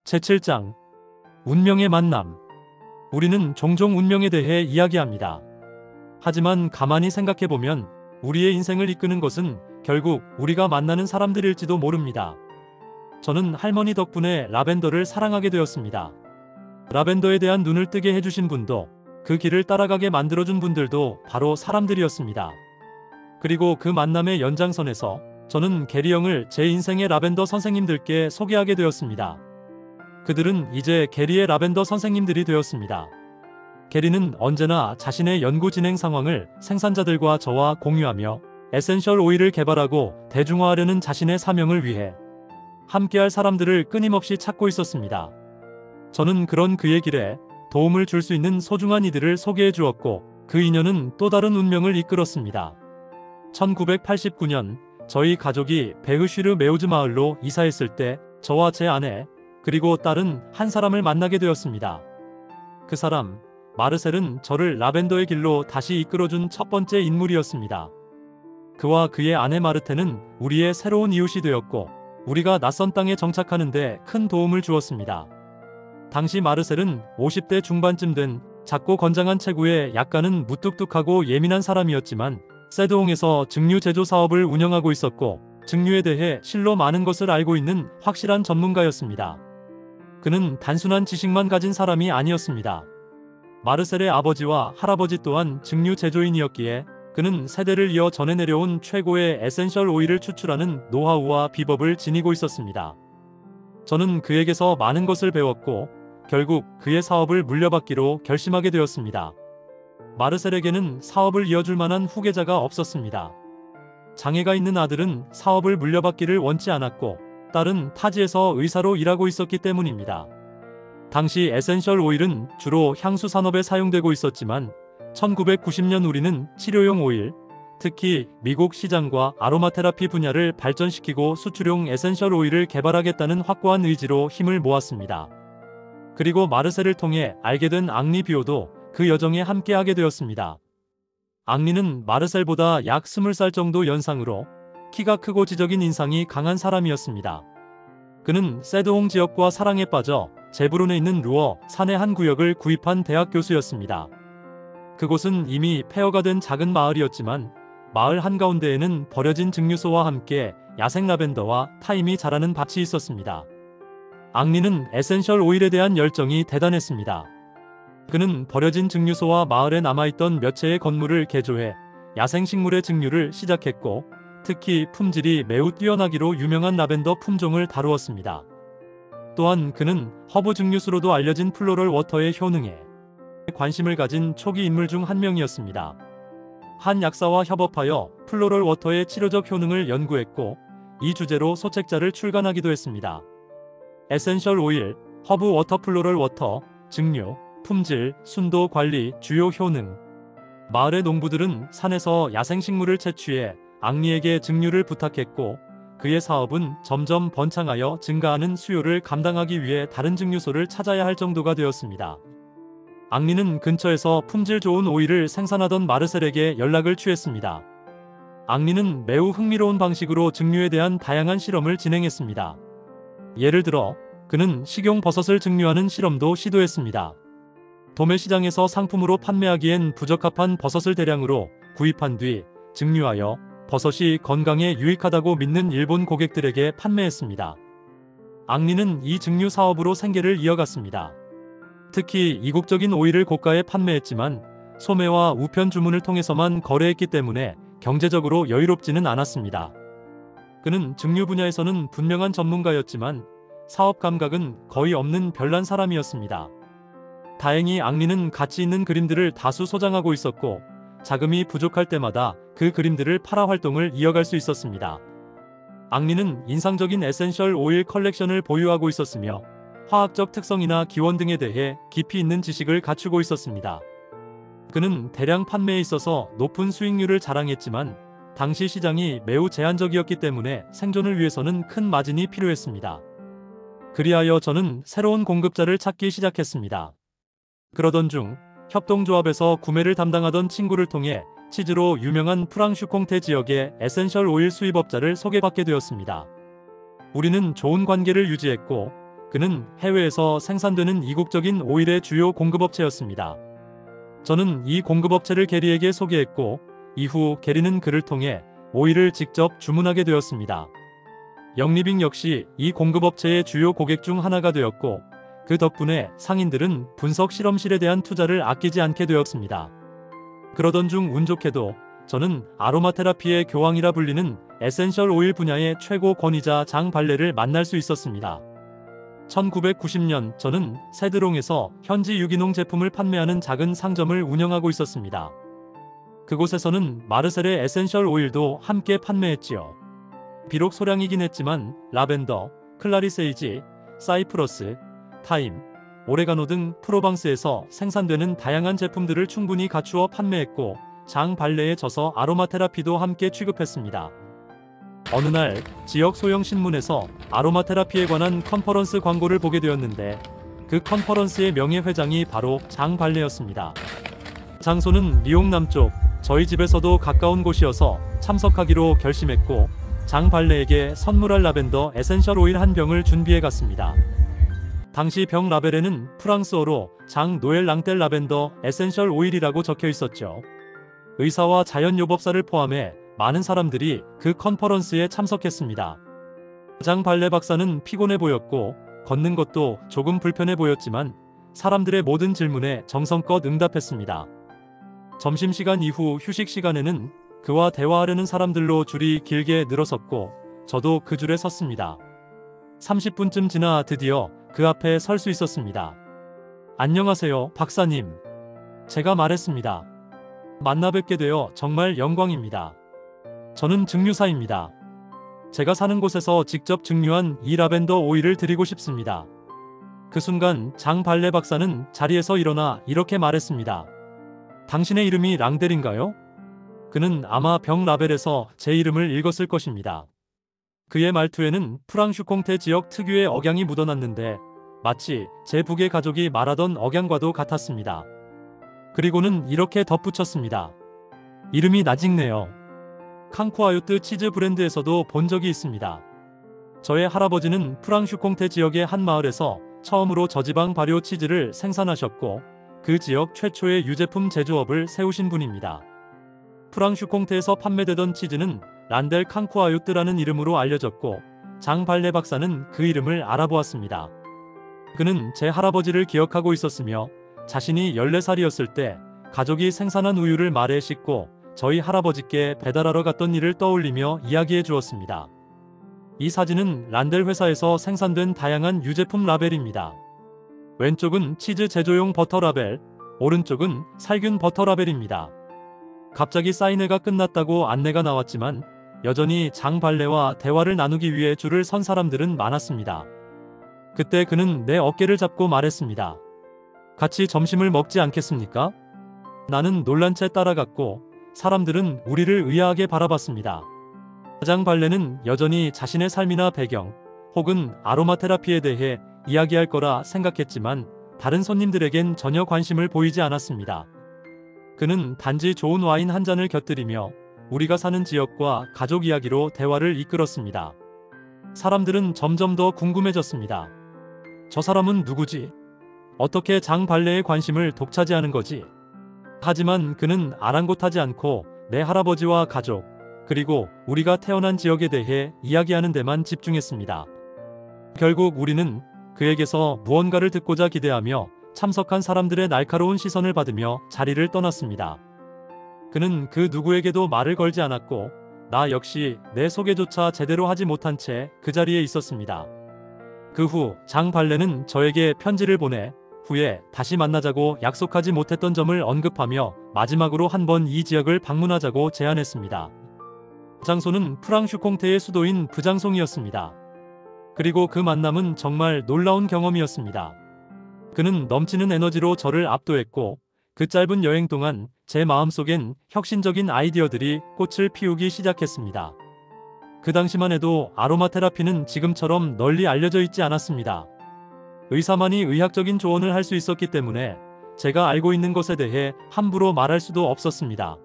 제7장 운명의 만남. 우리는 종종 운명에 대해 이야기합니다. 하지만 가만히 생각해보면 우리의 인생을 이끄는 것은 결국 우리가 만나는 사람들일지도 모릅니다. 저는 할머니 덕분에 라벤더를 사랑하게 되었습니다. 라벤더에 대한 눈을 뜨게 해주신 분도, 그 길을 따라가게 만들어준 분들도 바로 사람들이었습니다. 그리고 그 만남의 연장선에서 저는 게리 형을 제 인생의 라벤더 선생님들께 소개하게 되었습니다. 그들은 이제 게리의 라벤더 선생님들이 되었습니다. 게리는 언제나 자신의 연구 진행 상황을 생산자들과 저와 공유하며 에센셜 오일을 개발하고 대중화하려는 자신의 사명을 위해 함께할 사람들을 끊임없이 찾고 있었습니다. 저는 그런 그의 길에 도움을 줄 수 있는 소중한 이들을 소개해 주었고, 그 인연은 또 다른 운명을 이끌었습니다. 1989년 저희 가족이 베흐슈르 메우즈 마을로 이사했을 때 저와 제 아내 그리고 딸은 한 사람을 만나게 되었습니다. 그 사람, 마르셀은 저를 라벤더의 길로 다시 이끌어준 첫 번째 인물이었습니다. 그와 그의 아내 마르테는 우리의 새로운 이웃이 되었고, 우리가 낯선 땅에 정착하는데 큰 도움을 주었습니다. 당시 마르셀은 50대 중반쯤 된 작고 건장한 체구에 약간은 무뚝뚝하고 예민한 사람이었지만, 세드홍에서 증류 제조 사업을 운영하고 있었고, 증류에 대해 실로 많은 것을 알고 있는 확실한 전문가였습니다. 그는 단순한 지식만 가진 사람이 아니었습니다. 마르셀의 아버지와 할아버지 또한 증류 제조인이었기에 그는 세대를 이어 전해 내려온 최고의 에센셜 오일을 추출하는 노하우와 비법을 지니고 있었습니다. 저는 그에게서 많은 것을 배웠고, 결국 그의 사업을 물려받기로 결심하게 되었습니다. 마르셀에게는 사업을 이어줄 만한 후계자가 없었습니다. 장애가 있는 아들은 사업을 물려받기를 원치 않았고, 딸은 타지에서 의사로 일하고 있었기 때문입니다. 당시 에센셜 오일은 주로 향수 산업에 사용되고 있었지만 1990년 우리는 치료용 오일, 특히 미국 시장과 아로마 테라피 분야를 발전시키고 수출용 에센셜 오일을 개발하겠다는 확고한 의지로 힘을 모았습니다. 그리고 마르셀을 통해 알게 된 앙리 비오도 그 여정에 함께하게 되었습니다. 앙리는 마르셀보다 약 20살 정도 연상으로 키가 크고 지적인 인상이 강한 사람이었습니다. 그는 세드홍 지역과 사랑에 빠져 제브론에 있는 루어 산의 한 구역을 구입한 대학 교수였습니다. 그곳은 이미 폐허가 된 작은 마을이었지만 마을 한가운데에는 버려진 증류소와 함께 야생 라벤더와 타임이 자라는 밭이 있었습니다. 앙리는 에센셜 오일에 대한 열정이 대단했습니다. 그는 버려진 증류소와 마을에 남아있던 몇 채의 건물을 개조해 야생식물의 증류를 시작했고, 특히 품질이 매우 뛰어나기로 유명한 라벤더 품종을 다루었습니다. 또한 그는 허브 증류수로도 알려진 플로럴 워터의 효능에 관심을 가진 초기 인물 중 한 명이었습니다. 한 약사와 협업하여 플로럴 워터의 치료적 효능을 연구했고, 이 주제로 소책자를 출간하기도 했습니다. 에센셜 오일, 허브 워터, 플로럴 워터, 증류, 품질, 순도 관리, 주요 효능. 마을의 농부들은 산에서 야생식물을 채취해 앙리에게 증류를 부탁했고, 그의 사업은 점점 번창하여 증가하는 수요를 감당하기 위해 다른 증류소를 찾아야 할 정도가 되었습니다. 앙리는 근처에서 품질 좋은 오일을 생산하던 마르셀에게 연락을 취했습니다. 앙리는 매우 흥미로운 방식으로 증류에 대한 다양한 실험을 진행했습니다. 예를 들어 그는 식용 버섯을 증류하는 실험도 시도했습니다. 도매 시장에서 상품으로 판매하기엔 부적합한 버섯을 대량으로 구입한 뒤 증류하여 버섯이 건강에 유익하다고 믿는 일본 고객들에게 판매했습니다. 앙리는 이 증류 사업으로 생계를 이어갔습니다. 특히 이국적인 오일을 고가에 판매했지만 소매와 우편 주문을 통해서만 거래했기 때문에 경제적으로 여유롭지는 않았습니다. 그는 증류 분야에서는 분명한 전문가였지만 사업 감각은 거의 없는 별난 사람이었습니다. 다행히 앙리는 가치 있는 그림들을 다수 소장하고 있었고, 자금이 부족할 때마다 그 그림들을 팔아 활동을 이어갈 수 있었습니다. 앙리는 인상적인 에센셜 오일 컬렉션을 보유하고 있었으며 화학적 특성이나 기원 등에 대해 깊이 있는 지식을 갖추고 있었습니다. 그는 대량 판매에 있어서 높은 수익률을 자랑했지만 당시 시장이 매우 제한적이었기 때문에 생존을 위해서는 큰 마진이 필요했습니다. 그리하여 저는 새로운 공급자를 찾기 시작했습니다. 그러던 중 협동조합에서 구매를 담당하던 친구를 통해 치즈로 유명한 프랑슈콩테 지역의 에센셜 오일 수입업자를 소개받게 되었습니다. 우리는 좋은 관계를 유지했고, 그는 해외에서 생산되는 이국적인 오일의 주요 공급업체였습니다. 저는 이 공급업체를 게리에게 소개했고 이후 게리는 그를 통해 오일을 직접 주문하게 되었습니다. 영리빙 역시 이 공급업체의 주요 고객 중 하나가 되었고 그 덕분에 상인들은 분석 실험실에 대한 투자를 아끼지 않게 되었습니다. 그러던 중 운 좋게도 저는 아로마 테라피의 교황이라 불리는 에센셜 오일 분야의 최고 권위자 장 발레를 만날 수 있었습니다. 1990년 저는 세드롱에서 현지 유기농 제품을 판매하는 작은 상점을 운영하고 있었습니다. 그곳에서는 마르셀의 에센셜 오일도 함께 판매했지요. 비록 소량이긴 했지만 라벤더, 클라리세이지, 사이프러스, 타임, 오레가노 등 프로방스에서 생산되는 다양한 제품들을 충분히 갖추어 판매했고 장 발레에 져서 아로마 테라피도 함께 취급했습니다. 어느 날 지역 소형 신문에서 아로마 테라피에 관한 컨퍼런스 광고를 보게 되었는데 그 컨퍼런스의 명예회장이 바로 장 발레였습니다. 장소는 리옹 남쪽 저희 집에서도 가까운 곳이어서 참석하기로 결심했고 장 발레에게 선물할 라벤더 에센셜 오일 한 병을 준비해 갔습니다. 당시 병 라벨에는 프랑스어로 장 노엘 랑텔 라벤더 에센셜 오일이라고 적혀 있었죠. 의사와 자연요법사를 포함해 많은 사람들이 그 컨퍼런스에 참석했습니다. 장 발레 박사는 피곤해 보였고 걷는 것도 조금 불편해 보였지만 사람들의 모든 질문에 정성껏 응답했습니다. 점심시간 이후 휴식 시간에는 그와 대화하려는 사람들로 줄이 길게 늘어섰고 저도 그 줄에 섰습니다. 30분쯤 지나 드디어 그 앞에 설 수 있었습니다. 안녕하세요, 박사님. 제가 말했습니다. 만나 뵙게 되어 정말 영광입니다. 저는 증류사입니다. 제가 사는 곳에서 직접 증류한 이 라벤더 오일을 드리고 싶습니다. 그 순간 장 발레 박사는 자리에서 일어나 이렇게 말했습니다. 당신의 이름이 랑델인가요? 그는 아마 병 라벨에서 제 이름을 읽었을 것입니다. 그의 말투에는 프랑슈콩테 지역 특유의 억양이 묻어났는데 마치 제 북의 가족이 말하던 억양과도 같았습니다. 그리고는 이렇게 덧붙였습니다. 이름이 나직네요. 캉코아요트 치즈 브랜드에서도 본 적이 있습니다. 저의 할아버지는 프랑슈콩테 지역의 한 마을에서 처음으로 저지방 발효 치즈를 생산하셨고 그 지역 최초의 유제품 제조업을 세우신 분입니다. 프랑슈콩테에서 판매되던 치즈는 란델 캉코아요트라는 이름으로 알려졌고 장 발레 박사는 그 이름을 알아보았습니다. 그는 제 할아버지를 기억하고 있었으며 자신이 14살이었을 때 가족이 생산한 우유를 말에 싣고 저희 할아버지께 배달하러 갔던 일을 떠올리며 이야기해 주었습니다. 이 사진은 란델 회사에서 생산된 다양한 유제품 라벨입니다. 왼쪽은 치즈 제조용 버터 라벨, 오른쪽은 살균 버터 라벨입니다. 갑자기 사인회가 끝났다고 안내가 나왔지만 여전히 장 발레와 대화를 나누기 위해 줄을 선 사람들은 많았습니다. 그때 그는 내 어깨를 잡고 말했습니다. 같이 점심을 먹지 않겠습니까? 나는 놀란 채 따라갔고 사람들은 우리를 의아하게 바라봤습니다. 장 발레는 여전히 자신의 삶이나 배경 혹은 아로마 테라피에 대해 이야기할 거라 생각했지만 다른 손님들에겐 전혀 관심을 보이지 않았습니다. 그는 단지 좋은 와인 한 잔을 곁들이며 우리가 사는 지역과 가족 이야기로 대화를 이끌었습니다. 사람들은 점점 더 궁금해졌습니다. 저 사람은 누구지? 어떻게 장 발레의 관심을 독차지하는 거지? 하지만 그는 아랑곳하지 않고 내 할아버지와 가족, 그리고 우리가 태어난 지역에 대해 이야기하는 데만 집중했습니다. 결국 우리는 그에게서 무언가를 듣고자 기대하며 참석한 사람들의 날카로운 시선을 받으며 자리를 떠났습니다. 그는 그 누구에게도 말을 걸지 않았고 나 역시 내 소개조차 제대로 하지 못한 채 그 자리에 있었습니다. 그 후 장 발레는 저에게 편지를 보내 후에 다시 만나자고 약속하지 못했던 점을 언급하며 마지막으로 한 번 이 지역을 방문하자고 제안했습니다. 장소는 프랑슈콩테의 수도인 브장송이었습니다. 그리고 그 만남은 정말 놀라운 경험이었습니다. 그는 넘치는 에너지로 저를 압도했고 그 짧은 여행 동안 제 마음속엔 혁신적인 아이디어들이 꽃을 피우기 시작했습니다. 그 당시만 해도 아로마 테라피는 지금처럼 널리 알려져 있지 않았습니다. 의사만이 의학적인 조언을 할 수 있었기 때문에 제가 알고 있는 것에 대해 함부로 말할 수도 없었습니다.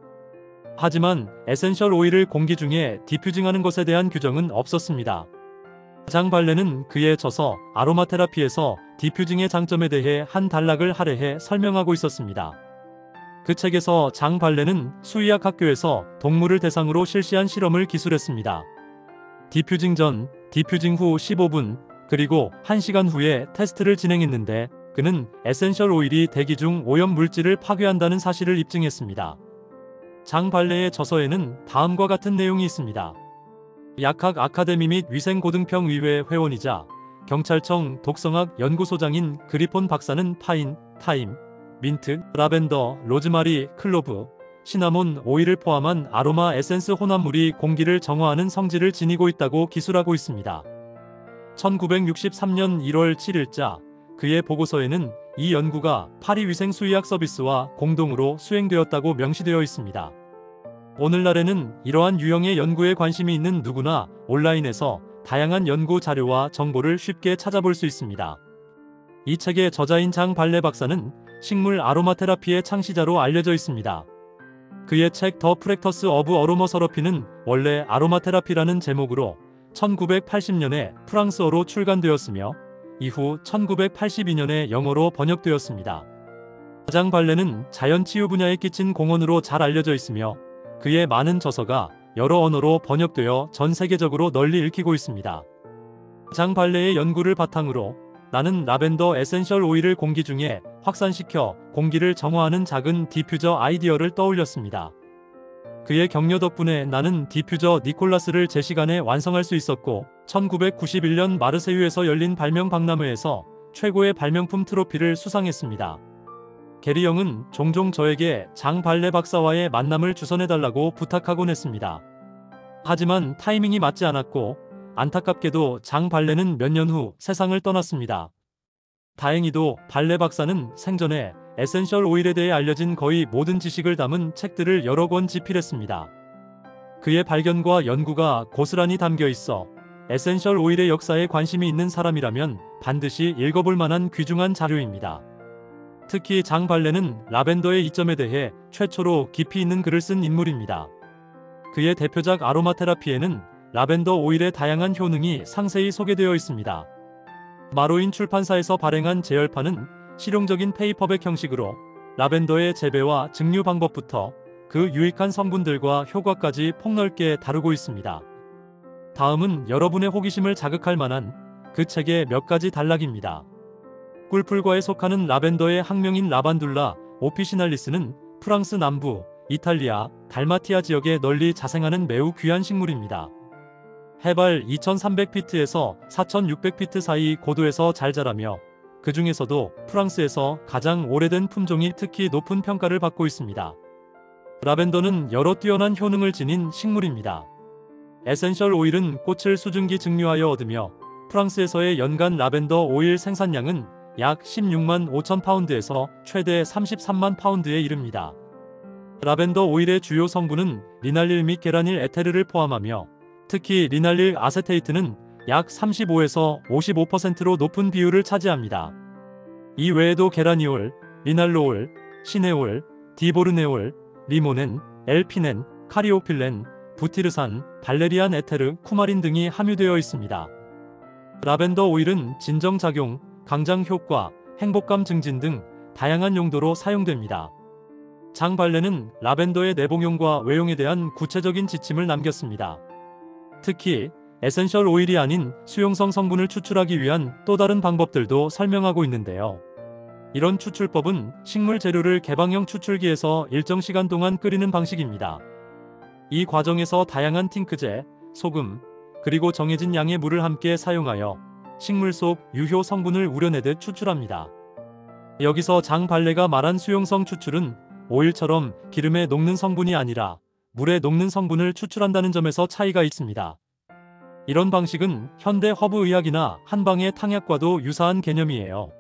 하지만 에센셜 오일을 공기 중에 디퓨징하는 것에 대한 규정은 없었습니다. 장발레는 그에 져서 아로마 테라피에서 디퓨징의 장점에 대해 한 단락을 할애해 설명하고 있었습니다. 그 책에서 장발레는 수의학 학교에서 동물을 대상으로 실시한 실험을 기술했습니다. 디퓨징 전, 디퓨징 후 15분, 그리고 1시간 후에 테스트를 진행했는데 그는 에센셜 오일이 대기 중 오염 물질을 파괴한다는 사실을 입증했습니다. 장발레의 저서에는 다음과 같은 내용이 있습니다. 약학 아카데미 및 위생고등평의회 회원이자 경찰청 독성학 연구소장인 그리폰 박사는 파인, 타임, 민트, 라벤더, 로즈마리, 클로브, 시나몬 오일을 포함한 아로마 에센스 혼합물이 공기를 정화하는 성질을 지니고 있다고 기술하고 있습니다. 1963년 1월 7일자 그의 보고서에는 이 연구가 파리 위생수의학 서비스와 공동으로 수행되었다고 명시되어 있습니다. 오늘날에는 이러한 유형의 연구에 관심이 있는 누구나 온라인에서 다양한 연구 자료와 정보를 쉽게 찾아볼 수 있습니다. 이 책의 저자인 장발레 박사는 식물 아로마 테라피의 창시자로 알려져 있습니다. 그의 책 더 프랙터스 오브 어로머 서러피는 원래 아로마 테라피라는 제목으로 1980년에 프랑스어로 출간되었으며 이후 1982년에 영어로 번역되었습니다. 장발레는 자연치유 분야에 끼친 공헌으로 잘 알려져 있으며 그의 많은 저서가 여러 언어로 번역되어 전 세계적으로 널리 읽히고 있습니다. 장발레의 연구를 바탕으로 나는 라벤더 에센셜 오일을 공기 중에 확산시켜 공기를 정화하는 작은 디퓨저 아이디어를 떠올렸습니다. 그의 격려 덕분에 나는 디퓨저 니콜라스를 제 시간에 완성할 수 있었고 1991년 마르세유에서 열린 발명 박람회에서 최고의 발명품 트로피를 수상했습니다. 게리 영은 종종 저에게 장발레 박사와의 만남을 주선해달라고 부탁하곤 했습니다. 하지만 타이밍이 맞지 않았고 안타깝게도 장발레는 몇 년 후 세상을 떠났습니다. 다행히도 발레 박사는 생전에 에센셜 오일에 대해 알려진 거의 모든 지식을 담은 책들을 여러 권 집필했습니다. 그의 발견과 연구가 고스란히 담겨 있어 에센셜 오일의 역사에 관심이 있는 사람이라면 반드시 읽어볼 만한 귀중한 자료입니다. 특히 장발레는 라벤더의 이점에 대해 최초로 깊이 있는 글을 쓴 인물입니다. 그의 대표작 아로마 테라피에는 라벤더 오일의 다양한 효능이 상세히 소개되어 있습니다. 마로인 출판사에서 발행한 제열판은 실용적인 페이퍼백 형식으로 라벤더의 재배와 증류 방법부터 그 유익한 성분들과 효과까지 폭넓게 다루고 있습니다. 다음은 여러분의 호기심을 자극할 만한 그 책의 몇 가지 단락입니다. 꿀풀과에 속하는 라벤더의 학명인 라반둘라 오피시날리스는 프랑스 남부, 이탈리아, 달마티아 지역에 널리 자생하는 매우 귀한 식물입니다. 해발 2300피트에서 4600피트 사이 고도에서 잘 자라며 그 중에서도 프랑스에서 가장 오래된 품종이 특히 높은 평가를 받고 있습니다. 라벤더는 여러 뛰어난 효능을 지닌 식물입니다. 에센셜 오일은 꽃을 수증기 증류하여 얻으며 프랑스에서의 연간 라벤더 오일 생산량은 약 16만 5천 파운드에서 최대 33만 파운드에 이릅니다. 라벤더 오일의 주요 성분은 리날릴 및 게라닐 에테르를 포함하며 특히 리날릴 아세테이트는 약 35에서 55%로 높은 비율을 차지합니다. 이 외에도 게라니올, 리날로올, 시네올, 디보르네올, 리모넨, 엘피넨, 카리오필렌, 부티르산, 발레리안 에테르, 쿠마린 등이 함유되어 있습니다. 라벤더 오일은 진정작용, 강장 효과, 행복감 증진 등 다양한 용도로 사용됩니다. 장발레는 라벤더의 내복용과 외용에 대한 구체적인 지침을 남겼습니다. 특히 에센셜 오일이 아닌 수용성 성분을 추출하기 위한 또 다른 방법들도 설명하고 있는데요. 이런 추출법은 식물 재료를 개방형 추출기에서 일정 시간 동안 끓이는 방식입니다. 이 과정에서 다양한 팅크제, 소금, 그리고 정해진 양의 물을 함께 사용하여 식물 속 유효 성분을 우려내듯 추출합니다. 여기서 장발레가 말한 수용성 추출은 오일처럼 기름에 녹는 성분이 아니라 물에 녹는 성분을 추출한다는 점에서 차이가 있습니다. 이런 방식은 현대 허브의학이나 한방의 탕약과도 유사한 개념이에요.